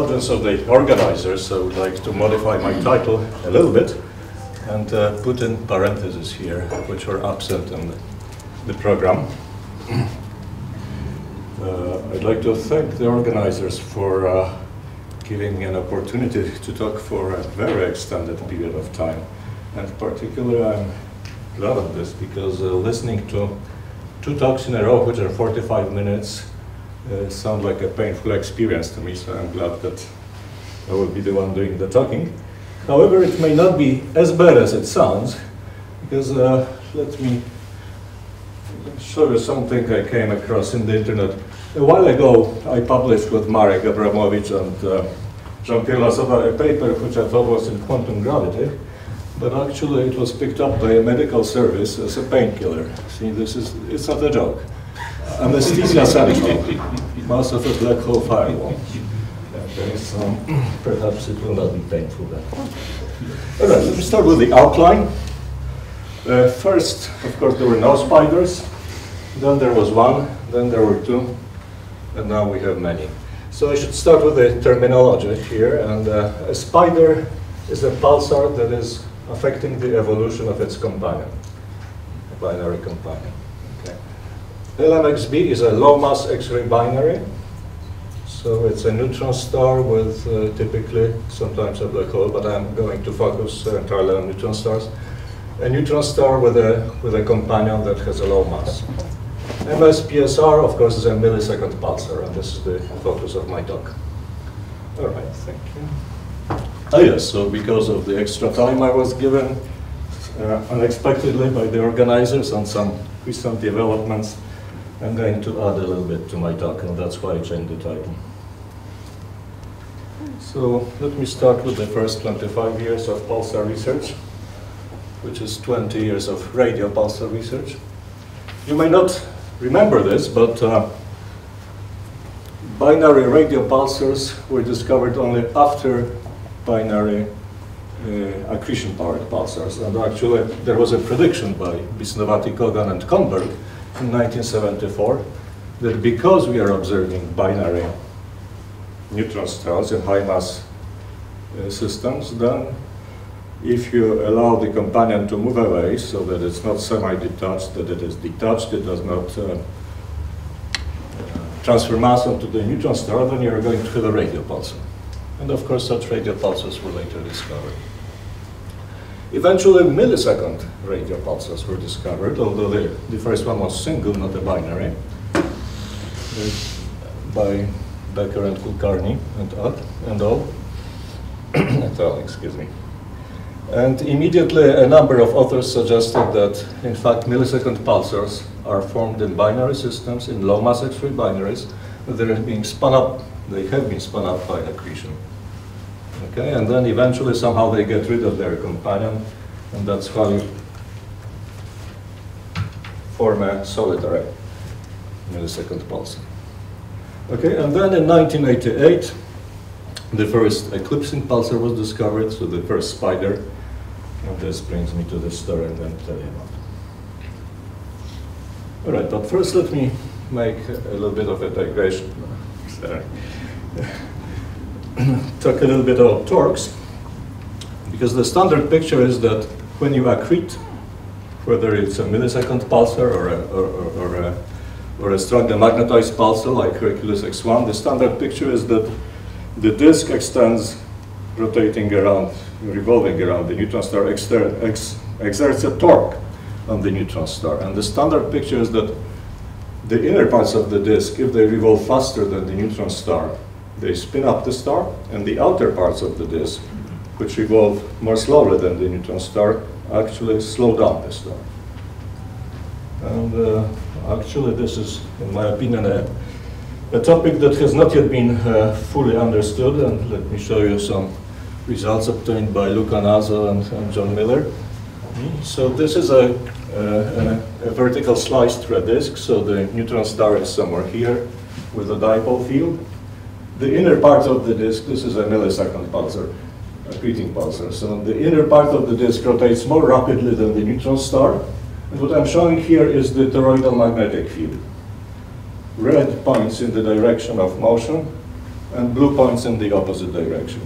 indulgence of the organizers, I would like to modify my title a little bit and put in parentheses here, which were absent in the program. I'd like to thank the organizers for giving me an opportunity to talk for a very extended period of time. And particularly, I'm glad of this because listening to 2 talks in a row, which are 45 minutes, sound like a painful experience to me, so I'm glad that I will be the one doing the talking. However, it may not be as bad as it sounds, because let me show you something I came across in the internet. A while ago, I published with Marek Abramowicz and Jean-Pierre Lasova a paper which I thought was in quantum gravity, but actually it was picked up by a medical service as a painkiller. See, it's not a joke. Anesthesia central, mass of a black hole firewall. Okay, so perhaps it will not be painful then. All right, let me start with the outline. First, of course, there were no spiders. Then there was 1. Then there were 2. And now we have many. So I should start with the terminology here. And a spider is a pulsar that is affecting the evolution of its companion, a binary companion. Okay. LMXb is a low-mass X-ray binary. So it's a neutron star with typically sometimes a black hole, but I'm going to focus entirely on neutron stars. A neutron star with a companion that has a low mass. MSPSR, of course, is a millisecond pulsar, and this is the focus of my talk. All right, thank you. Oh yes, so because of the extra time I was given unexpectedly by the organizers on some recent developments, I'm going to add a little bit to my talk, and that's why I changed the title. So let me start with the first 25 years of pulsar research, which is 20 years of radio pulsar research. You may not remember this, but binary radio pulsars were discovered only after binary accretion-powered pulsars. And actually, there was a prediction by Bisnowati, Kogan, and Kornberg in 1974 that because we are observing binary neutron stars in high-mass systems, then if you allow the companion to move away so that it's not semi-detached, that it is detached, it does not transfer mass onto the neutron star, then you're going to have a radio pulsar. And of course, such radio pulsars were later discovered. Eventually, millisecond radio pulsars were discovered, although the first one was single, not a binary, by Becker and Kulkarni and all, excuse me. And immediately a number of authors suggested that, in fact, millisecond pulsars are formed in binary systems, in low-mass X-ray binaries, that they have been spun up by accretion. Okay, and then eventually somehow they get rid of their companion, and that's how you form a solitary millisecond pulsar. Okay, and then in 1988, the first eclipsing pulsar was discovered, so the first spider. And this brings me to the story I'm going to tell you about. All right, but first let me make a little bit of a digression. Sorry. Talk a little bit about torques, because the standard picture is that when you accrete, whether it's a millisecond pulsar or a strongly magnetized pulsar like Hercules X1, the standard picture is that the disk extends, rotating around, revolving around the neutron star, exerts a torque on the neutron star. And the standard picture is that the inner parts of the disk, if they revolve faster than the neutron star, they spin up the star, and the outer parts of the disk, which revolve more slowly than the neutron star, actually slow down the star. And actually this is, in my opinion, a topic that has not yet been fully understood, and let me show you some results obtained by Luca Naso and John Miller. So this is a vertical slice through a disk, so the neutron star is somewhere here with a dipole field. The inner part of the disk, this is a millisecond pulsar, accreting pulsar. So the inner part of the disk rotates more rapidly than the neutron star. And what I'm showing here is the toroidal magnetic field. Red points in the direction of motion, and blue points in the opposite direction.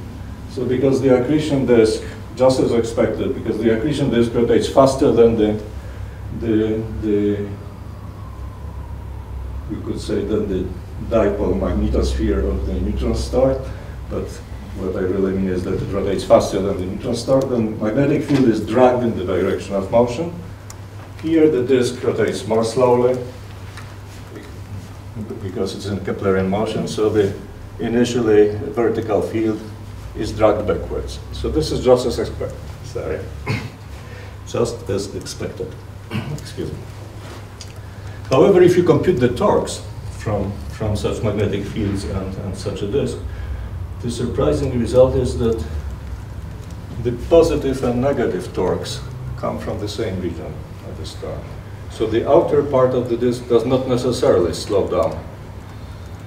So because the accretion disk, just as expected, because the accretion disk rotates faster than you could say than the dipole magnetosphere of the neutron star, but what I really mean is that it rotates faster than the neutron star, then magnetic field is dragged in the direction of motion. Here the disk rotates more slowly because it's in Keplerian motion, so the initially vertical field is dragged backwards. So this is just as expected. Sorry. Just as expected. Excuse me. However, if you compute the torques from such magnetic fields and such a disk, the surprising result is that the positive and negative torques come from the same region at the start. So the outer part of the disk does not necessarily slow down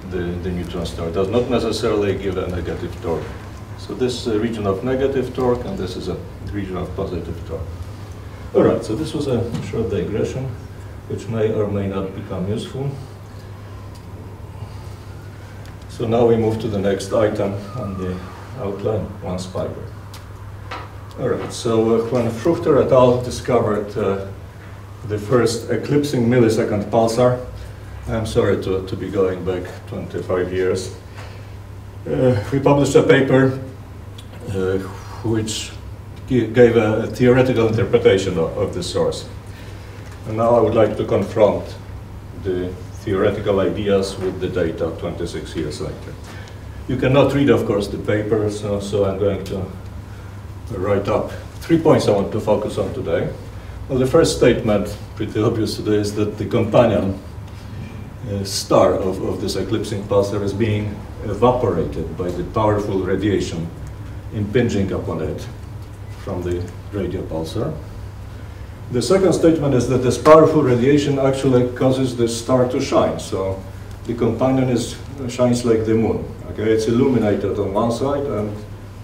the neutron star, does not necessarily give a negative torque. So this is a region of negative torque, and this is a region of positive torque. All right, so this was a short digression, which may or may not become useful. So now we move to the next item on the outline, one spider. All right, so when Fruchter et al. Discovered the first eclipsing millisecond pulsar, I'm sorry to be going back 25 years, we published a paper which gave a theoretical interpretation of the source. And now I would like to confront the theoretical ideas with the data 26 years later. You cannot read, of course, the paper, so I'm going to write up 3 points I want to focus on today. Well, the first statement, pretty obvious today, is that the companion star of this eclipsing pulsar is being evaporated by the powerful radiation impinging upon it from the radial pulsar. The second statement is that this powerful radiation actually causes the star to shine. So the companion shines like the moon. Okay, it's illuminated on one side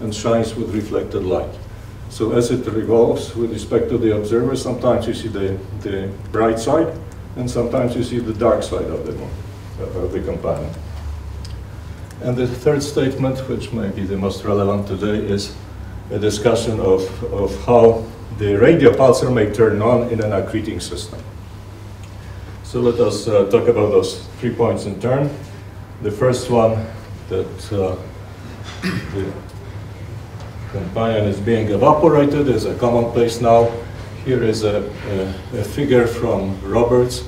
and shines with reflected light. So as it revolves with respect to the observer, sometimes you see the bright side, and sometimes you see the dark side of the moon, of the companion. And the third statement, which may be the most relevant today, is a discussion of how the radial pulsar may turn on in an accreting system. So let us talk about those 3 points in turn. The first one, that the companion is being evaporated, is a commonplace now. Here is a figure from Roberts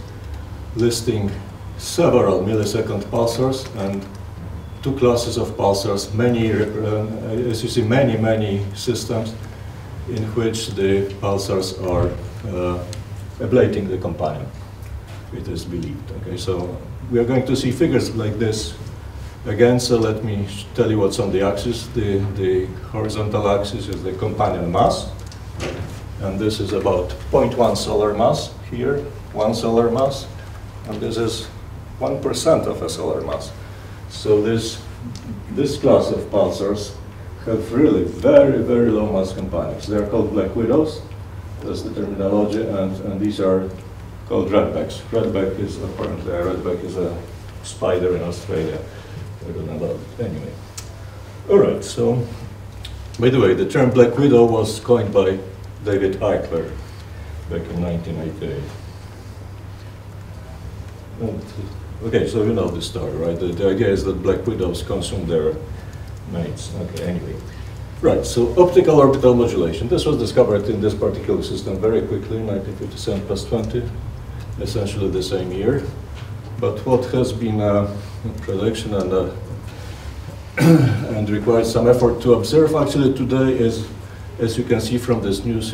listing several millisecond pulsars and 2 classes of pulsars, many, as you see, many systems in which the pulsars are ablating the companion, it is believed. Okay, so we are going to see figures like this again, so let me tell you what's on the axis. The horizontal axis is the companion mass, and this is about 0.1 solar mass here, 1 solar mass, and this is 1% of a solar mass. So this class of pulsars have really very low mass companions. They are called black widows, that's the terminology, and these are called redbacks. Redback is apparently a spider in Australia. I don't know about it. Anyway. All right, so by the way, the term black widow was coined by David Eichler back in 1988. And, okay, so you know the story, right? The idea is that black widows consume their mates. Okay, anyway. Right, so optical orbital modulation. This was discovered in this particular system very quickly, 1957 plus 20, essentially the same year. But what has been a prediction and required some effort to observe actually today is, as you can see from this news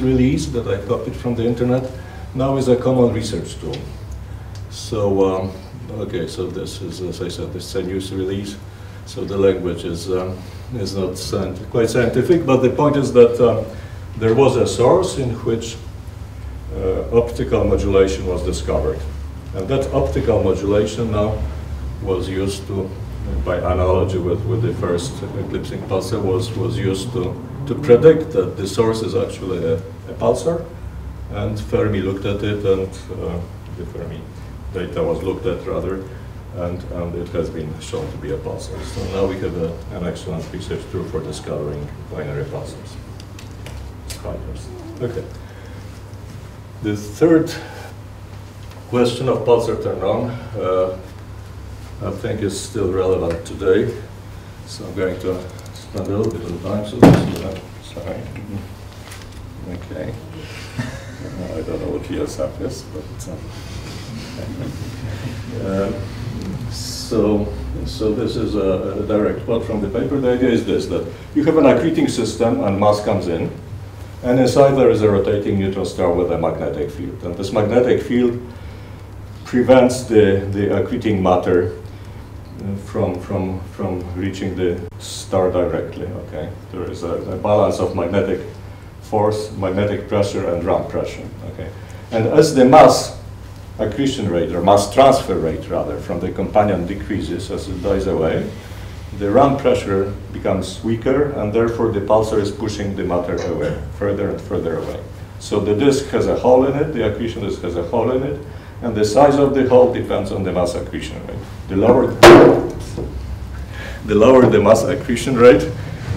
release that I copied from the internet, now is a common research tool. So, okay, so this is, as I said, this is a news release. So the language is not quite scientific, but the point is that there was a source in which optical modulation was discovered. And that optical modulation now was used to, by analogy with the first eclipsing pulsar, was used to predict that the source is actually a pulsar. And Fermi looked at it, and the Fermi data was looked at rather, and it has been shown to be a pulsar. So now we have an excellent research tool for discovering binary pulsars. Spiders. Okay. The third question of pulsar turn-on, I think is still relevant today. So I'm going to spend a little bit of time. So this is sorry. Okay. I don't know what ESF is, but so this is a direct quote from the paper. The idea is this, that you have an accreting system and mass comes in, and inside there is a rotating neutron star with a magnetic field. And this magnetic field prevents the accreting matter from reaching the star directly, okay? There is a balance of magnetic force, magnetic pressure, and ramp pressure, okay? And as the mass accretion rate, or mass transfer rate rather, from the companion decreases as it dies away, the ramp pressure becomes weaker, and therefore the pulsar is pushing the matter away, further and further away. So the disk has a hole in it, the accretion disk has a hole in it, and the size of the hole depends on the mass accretion rate. The lower the mass accretion rate,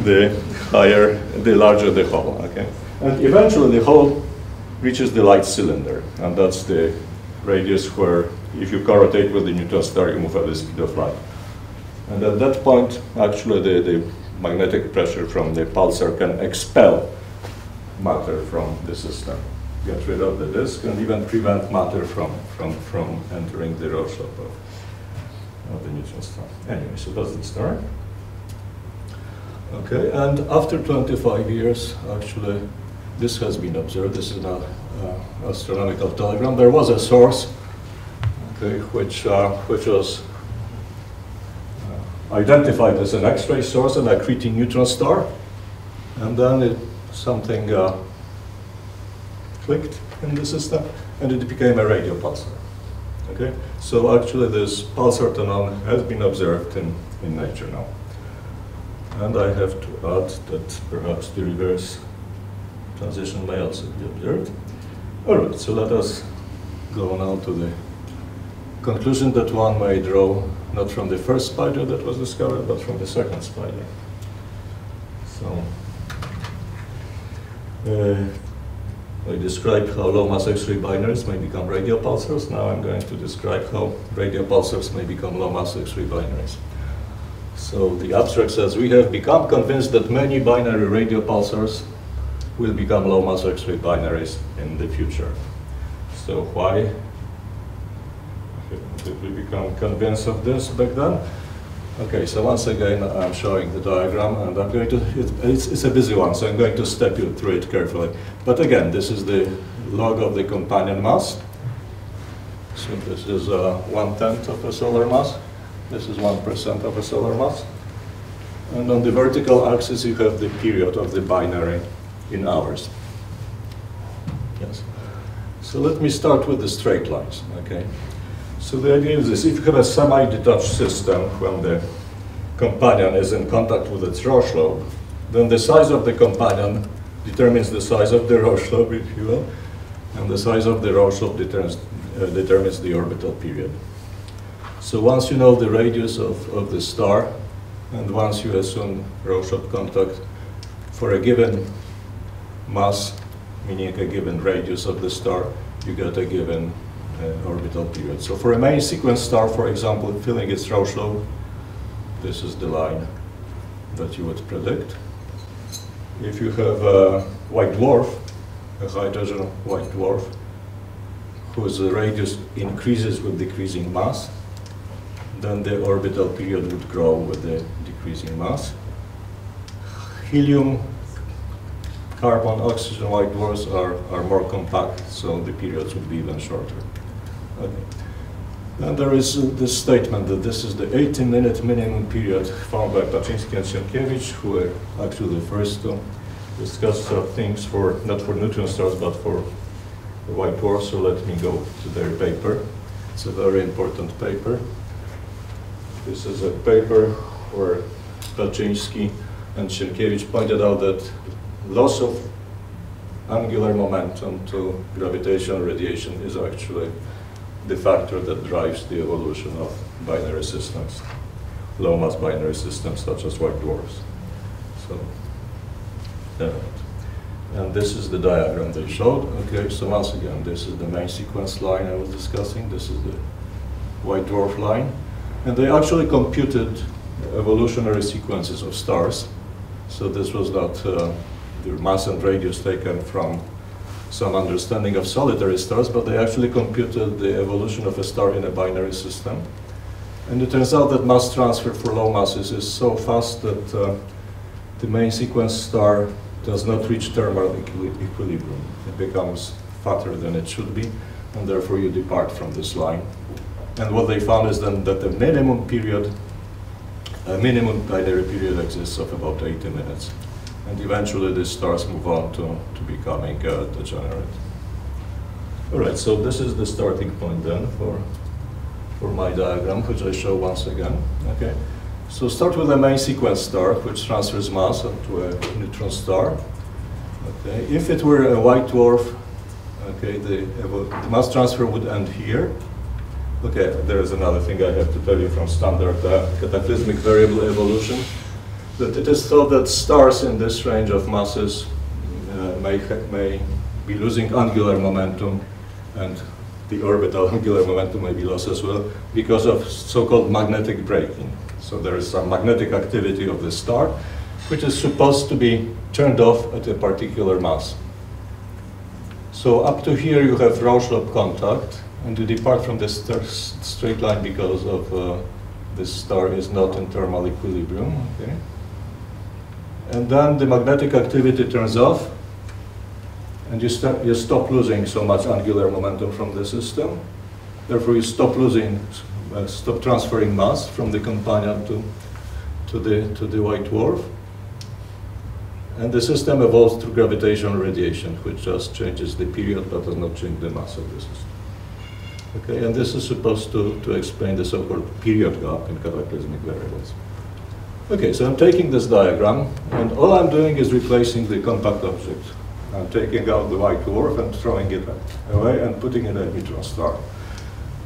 the larger the hole, okay? And eventually the hole reaches the light cylinder, and that's the radius where, if you co-rotate with the neutron star, you move at the speed of light. And at that point, actually, the magnetic pressure from the pulsar can expel matter from the system, get rid of the disk, and even prevent matter from entering the Rorschach of the neutron star. Anyway, so that's the star. Okay, and after 25 years, actually, this has been observed. This is an astronomical telegram. There was a source, okay, which was identified as an X-ray source, an accreting neutron star, and then something clicked in the system, and it became a radio pulsar. Okay, so actually this pulsar turn-on has been observed in nature now. And I have to add that perhaps the reverse transition may also be observed. All right, so let us go now to the conclusion that one may draw not from the first spider that was discovered, but from the second spider. So I described how low mass X-ray binaries may become radial pulsars. Now I'm going to describe how radial pulsars may become low mass X-ray binaries. So the abstract says, we have become convinced that many binary radial pulsars will become low mass X-ray binaries in the future. So why did we become convinced of this back then? Okay, so once again I'm showing the diagram, and I'm going to, it's a busy one, so I'm going to step you through it carefully. But again, this is the log of the companion mass. So this is 1/10 of a solar mass. This is 1% of a solar mass. And on the vertical axis you have the period of the binary in hours. Yes. So let me start with the straight lines, okay? So the idea is this: if you have a semi-detached system when the companion is in contact with its Rorschach, then the size of the companion determines the size of the Rorschach, if you will, and the size of the Rorschach determines the orbital period. So once you know the radius of the star, and once you assume Rorschach contact for a given mass, meaning a given radius of the star, you get a given orbital period. So for a main sequence star, for example, filling its Rorschach, this is the line that you would predict. If you have a white dwarf, a hydrogen white dwarf, whose radius increases with decreasing mass, then the orbital period would grow with the decreasing mass. Helium, carbon, oxygen white dwarfs are more compact, so the periods would be even shorter. Okay. Then there is this statement that this is the 18-minute minimum period found by Paczynski and Sienkiewicz, who were actually the first to discuss things for, not for neutron stars, but for the white dwarfs. So let me go to their paper. It's a very important paper. This is a paper where Paczynski and Sienkiewicz pointed out that loss of angular momentum to gravitational radiation is actually the factor that drives the evolution of binary systems, low mass binary systems such as white dwarfs. So, and this is the diagram they showed. Okay, so once again, this is the main sequence line I was discussing. This is the white dwarf line. And they actually computed evolutionary sequences of stars. So this was not the mass and radius taken from some understanding of solitary stars, but they actually computed the evolution of a star in a binary system. And it turns out that mass transfer for low masses is so fast that the main sequence star does not reach thermal equilibrium. It becomes fatter than it should be, and therefore you depart from this line. And what they found is then that the minimum period, a minimum binary period exists of about 80 minutes. And eventually these stars move on to becoming degenerate. All right, so this is the starting point then for my diagram, which I show once again. Okay, so start with a main sequence star, which transfers mass onto a neutron star. Okay, if it were a white dwarf, okay, the mass transfer would end here. Okay, there is another thing I have to tell you from standard cataclysmic variable evolution, that it is thought that stars in this range of masses may be losing angular momentum, and the orbital angular momentum may be lost as well because of so-called magnetic braking. So there is some magnetic activity of the star, which is supposed to be turned off at a particular mass. So up to here you have Rauschlop contact, and you depart from this straight line because of this star is not in thermal equilibrium. Okay? And then the magnetic activity turns off, and you stop losing so much angular momentum from the system. Therefore, you stop transferring mass from the companion to the white dwarf. And the system evolves through gravitational radiation, which just changes the period but does not change the mass of the system. Okay, and this is supposed to explain the so-called period gap in cataclysmic variables. Okay, so I'm taking this diagram, and all I'm doing is replacing the compact object. I'm taking out the white dwarf and throwing it away and putting in a neutron star.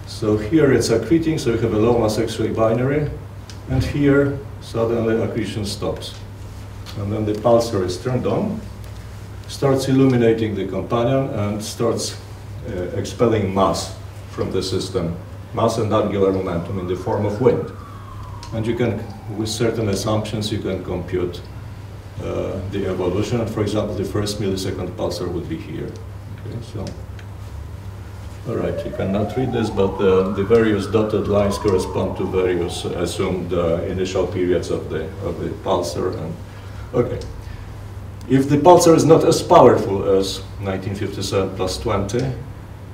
So here it's accreting, so you have a low mass X-ray binary, and here suddenly accretion stops. And then the pulsar is turned on, starts illuminating the companion, and starts expelling mass from the system, mass and angular momentum in the form of wind. And you can, with certain assumptions, you can compute the evolution. And for example, the first millisecond pulsar would be here. Okay, so, all right, you cannot read this, but the various dotted lines correspond to various assumed initial periods of the pulsar. And okay, if the pulsar is not as powerful as 1957 plus 20,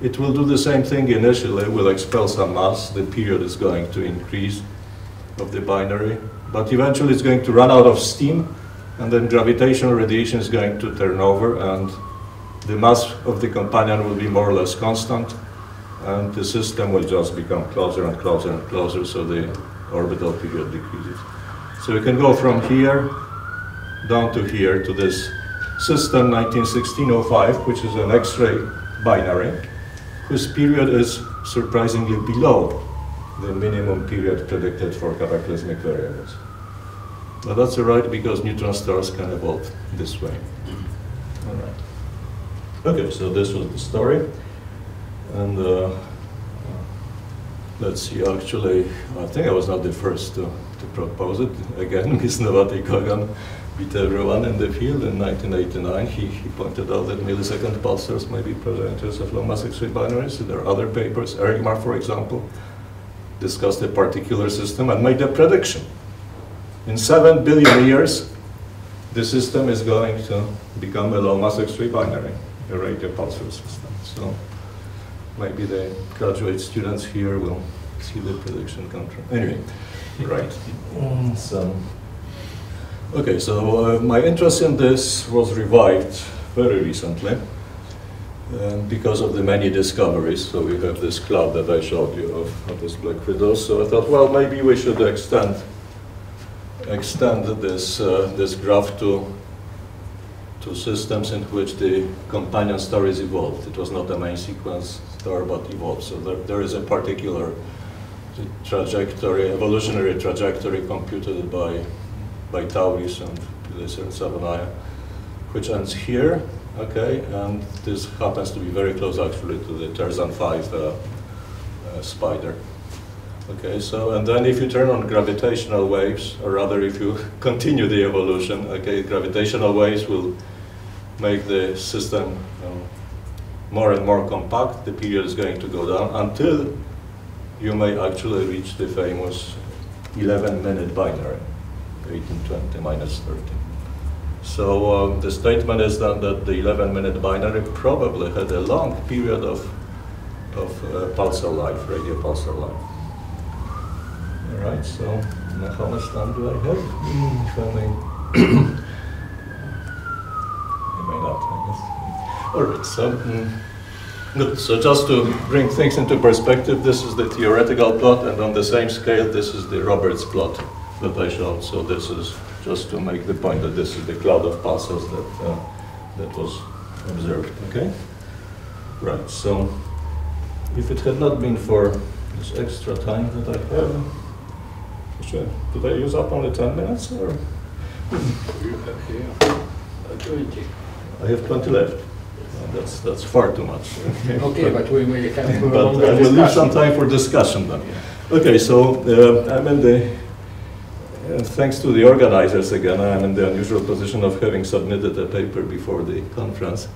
it will do the same thing initially, will expel some mass, the period is going to increase of the binary, but eventually it's going to run out of steam, and then gravitational radiation is going to turn over, and the mass of the companion will be more or less constant, and the system will just become closer and closer and closer, so the orbital period decreases. So you can go from here down to here to this system 1916-05, which is an X-ray binary, whose period is surprisingly below the minimum period predicted for cataclysmic variables. But that's all right, because neutron stars can evolve this way. All right. Okay, so this was the story. And let's see, actually, I think I was not the first to propose it. Again, Ms. Novotny-Kogan beat everyone in the field in 1989. He pointed out that millisecond pulsars may be progenitors of low mass X-ray binaries. There are other papers. Erigmar, for example, discussed a particular system and made a prediction. In 7 billion years, the system is going to become a low mass X-ray binary, a radial pulsar system. So maybe the graduate students here will see the prediction come true. Anyway, right. So, okay, so my interest in this was revived very recently because of the many discoveries. So we have this cloud that I showed you of this black widow. So I thought, well, maybe we should extend this graph to to systems in which the companion star is evolved. It was not a main sequence star, but evolved. So there is a particular trajectory, evolutionary trajectory computed by Tauris and Savonaya, which ends here, okay, and this happens to be very close actually to the Tarzan 5 spider. Okay, so, and then if you turn on gravitational waves, or rather if you continue the evolution, okay, gravitational waves will make the system more and more compact. The period is going to go down until you may actually reach the famous 11-minute binary, 1820 minus 30. So the statement is then that the 11-minute binary probably had a long period of pulsar life, radio pulsar life. All right, so now how much time do I have? I may not, I guess. All right, so good. So just to bring things into perspective, this is the theoretical plot, and on the same scale, this is the Roberts plot that I showed. So this is just to make the point that this is the cloud of pulsars that was observed. Okay. Right. So if it had not been for this extra time that I have, did I use up only 10 minutes or? You have here 20. I have 20 left. That's far too much. Okay, but we may have but I will leave some time for discussion then. Okay, so I'm in the, thanks to the organizers again, I'm in the unusual position of having submitted a paper before the conference.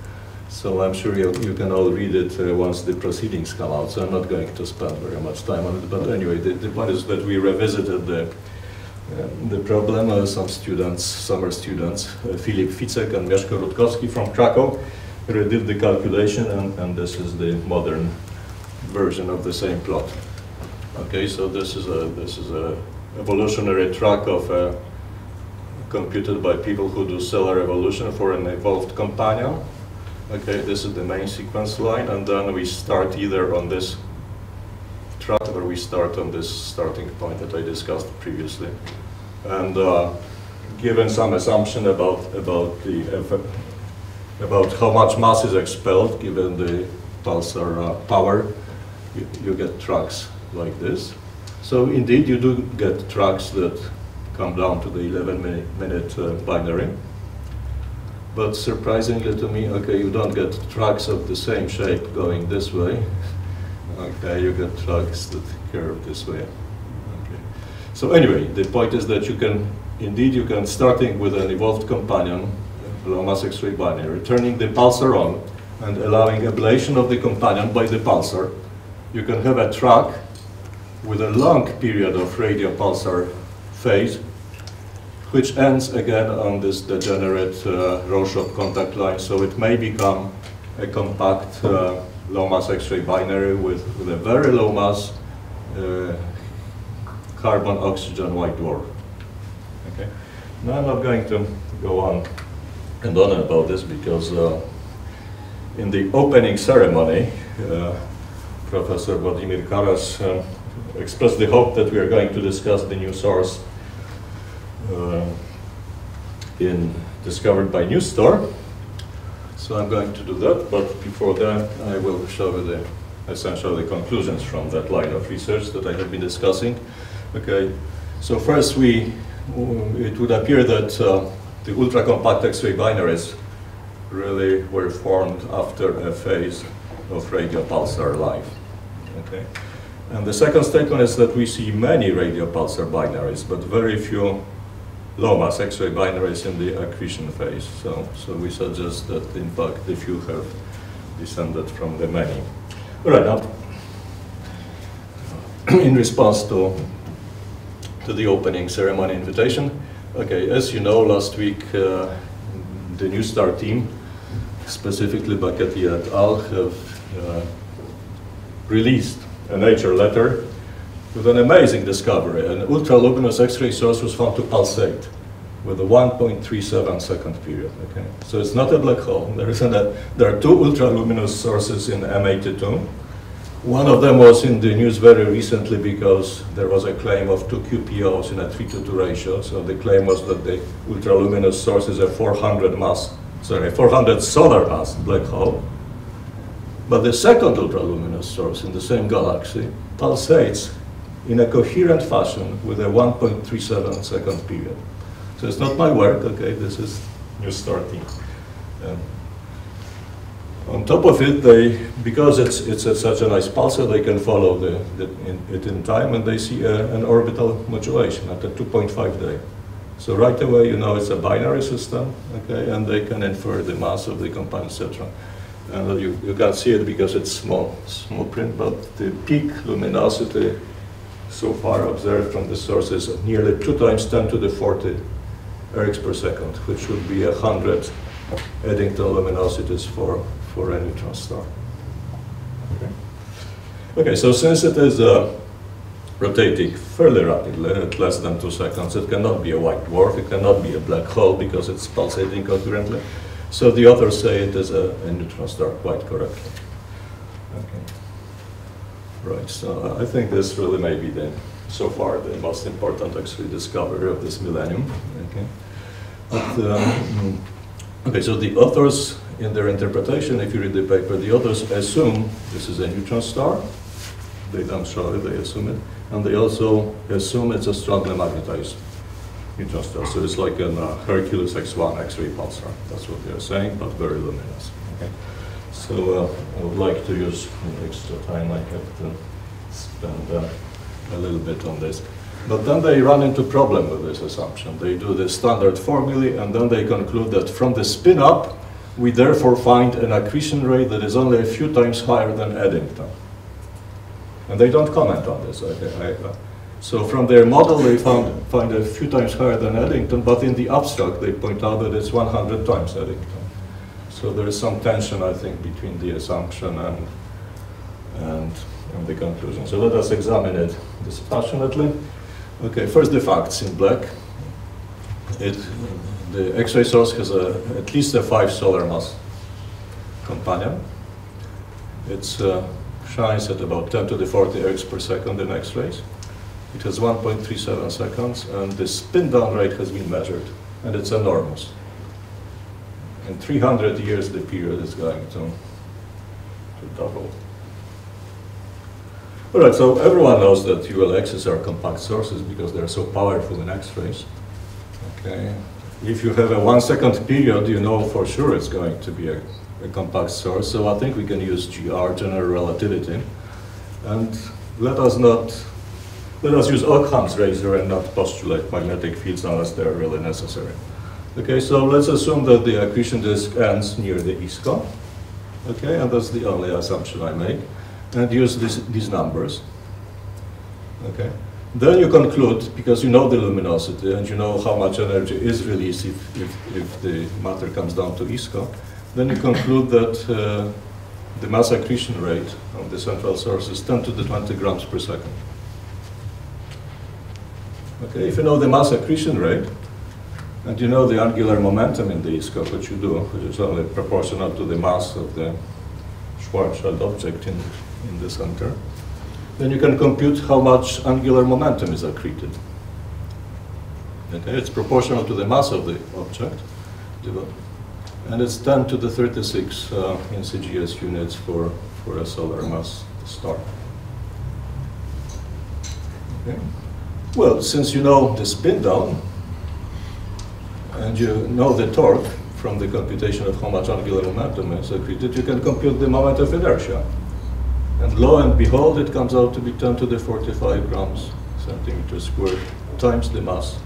So I'm sure you can all read it once the proceedings come out, so I'm not going to spend very much time on it. But anyway, the point is that we revisited the problem. Some students, summer students, Filip Ficek and Mieszko Rutkowski from Krakow, did the calculation, and this is the modern version of the same plot. Okay, so this is a evolutionary track of computed by people who do cellular evolution for an evolved companion. Okay, this is the main sequence line, and then we start either on this track or we start on this starting point that I discussed previously. And given some assumption about how much mass is expelled, given the pulsar power, you get tracks like this. So indeed, you do get tracks that come down to the 11-minute binary. But surprisingly to me, okay, you don't get tracks of the same shape going this way. Okay, you get tracks that curve this way. Okay. So anyway, the point is that you can, starting with an evolved companion, low mass X-ray binary, turning the pulsar on and allowing ablation of the companion by the pulsar, you can have a track with a long period of radio pulsar phase, which ends again on this degenerate Rorschach contact line. So it may become a compact low mass X-ray binary with a very low mass carbon-oxygen white dwarf. Okay. Now I'm not going to go on and on about this because in the opening ceremony, Professor Władimir Karas expressed the hope that we are going to discuss the new source discovered by NewsStore. So I'm going to do that, but before that I will show you essentially the conclusions from that line of research that I have been discussing. Okay, so first it would appear that the ultra-compact X-ray binaries really were formed after a phase of radio pulsar life. Okay. And the second statement is that we see many radio pulsar binaries, but very few low mass X-ray binaries in the accretion phase. So we suggest that in fact the few have descended from the many. All right, now in response to the opening ceremony invitation, okay, as you know, last week the NewsStar team, specifically Baketty et al., have released a Nature letter with an amazing discovery. An ultra-luminous X-ray source was found to pulsate with a 1.37 second period. Okay, so it's not a black hole. There are two ultra-luminous sources in M82. One of them was in the news very recently because there was a claim of 2 QPOs in a 3:2 ratio. So the claim was that the ultra-luminous source is a 400 mass 400 solar mass black hole. But the second ultraluminous source in the same galaxy pulsates in a coherent fashion with a 1.37 second period. So it's not my work, okay, this is new star team. On top of it, because it's such a nice pulsar, they can follow it in time, and they see an orbital modulation at a 2.5 day. So right away, you know it's a binary system, okay, and they can infer the mass of the compound, etc. And you can't see it because it's small print, but the peak luminosity so far observed from the source is nearly 2 times 10 to the 40 ergs per second, which would be 100 Eddington luminosities for a neutron star. Okay, so since it is rotating fairly rapidly, at less than 2 seconds, it cannot be a white dwarf, it cannot be a black hole because it's pulsating coherently. So the authors say it is a neutron star quite correctly. Okay. Right, so I think this really may be so far the most important actually discovery of this millennium. Okay, but, okay, so the authors, in their interpretation, if you read the paper, the authors assume this is a neutron star. They don't show it, they assume it. And they also assume it's a strongly magnetized neutron star. So it's like a Hercules X1 X-ray pulsar. That's what they're saying, but very luminous. Okay. So I would like to use the extra time I have to spend a little bit on this. But then they run into problem with this assumption. They do the standard formulae, and then they conclude that from the spin-up, we therefore find an accretion rate that is only a few times higher than Eddington. And they don't comment on this. So from their model, they find a few times higher than Eddington, but in the abstract, they point out that it's 100 times Eddington. So there is some tension, I think, between the assumption and the conclusion. So let us examine it dispassionately. Okay, first the facts in black. The X-ray source has at least a 5 solar mass companion. It shines at about 10 to the 40 ergs per second in X-rays. It has 1.37 seconds, and the spin-down rate has been measured, and it's enormous. In 300 years, the period is going to double. All right, so everyone knows that ULXs are compact sources because they're so powerful in X-rays. Okay. If you have a 1 second period, you know for sure it's going to be a compact source. So I think we can use GR, general relativity, and let us use Occam's razor and not postulate magnetic fields unless they're really necessary. Okay, so let's assume that the accretion disk ends near the ISCO. Okay, and that's the only assumption I make. And use these numbers. Okay. Then you conclude, because you know the luminosity and you know how much energy is released if the matter comes down to ISCO, then you conclude that the mass accretion rate of the central source is 10 to the 20 grams per second. Okay, if you know the mass accretion rate, and you know the angular momentum in the ISCO, which you do, which is only proportional to the mass of the Schwarzschild object in the center, then you can compute how much angular momentum is accreted. Okay, it's proportional to the mass of the object, and it's 10 to the 36 in CGS units for a solar mass star. Okay. Well, since you know the spin down, and you know the torque from the computation of how much angular momentum is accreted, you can compute the moment of inertia. And lo and behold, it comes out to be 10 to the 45 grams centimeter squared times the mass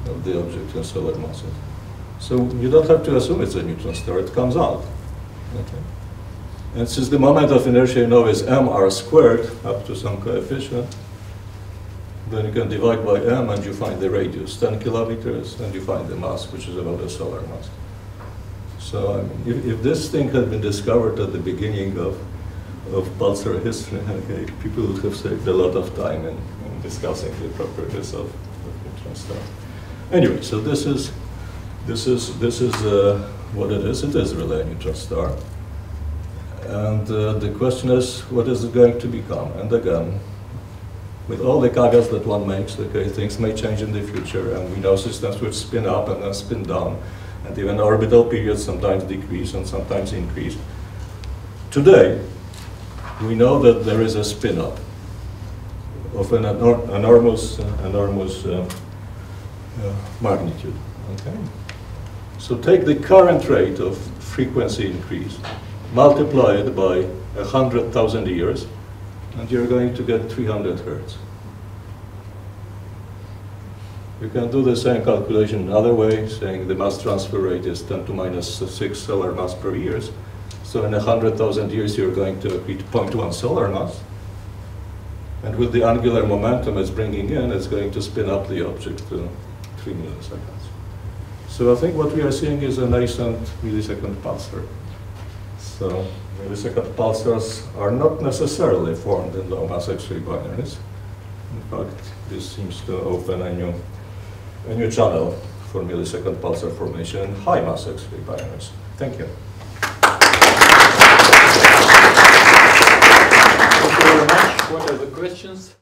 of the object in solar masses. So you don't have to assume it's a neutron star, it comes out. Okay. And since the moment of inertia you know is mr squared up to some coefficient, then you can divide by m and you find the radius, 10 kilometers, and you find the mass, which is about a solar mass. So I mean, if this thing had been discovered at the beginning of pulsar history, okay, people would have saved a lot of time in discussing the properties of neutron star. Anyway, so this is what it is. It is really a neutron star. And the question is, what is it going to become? And again, with all the caveats that one makes, okay, things may change in the future, and we know systems which spin up and then spin down. And even orbital periods sometimes decrease and sometimes increase. Today, we know that there is a spin-up of an enormous magnitude. Okay? So take the current rate of frequency increase, multiply it by 100,000 years, and you're going to get 300 Hertz. You can do the same calculation another way, saying the mass transfer rate is 10 to minus 6 solar mass per year. So in 100,000 years, you're going to accrete 0.1 solar mass. And with the angular momentum it's bringing in, it's going to spin up the object to 3 milliseconds. So I think what we are seeing is a nascent millisecond pulsar. So millisecond pulsars are not necessarily formed in low mass X-ray binaries. In fact, this seems to open a new channel for millisecond pulsar formation in high mass X-ray binaries. Thank you. Thank you very much. What are the questions?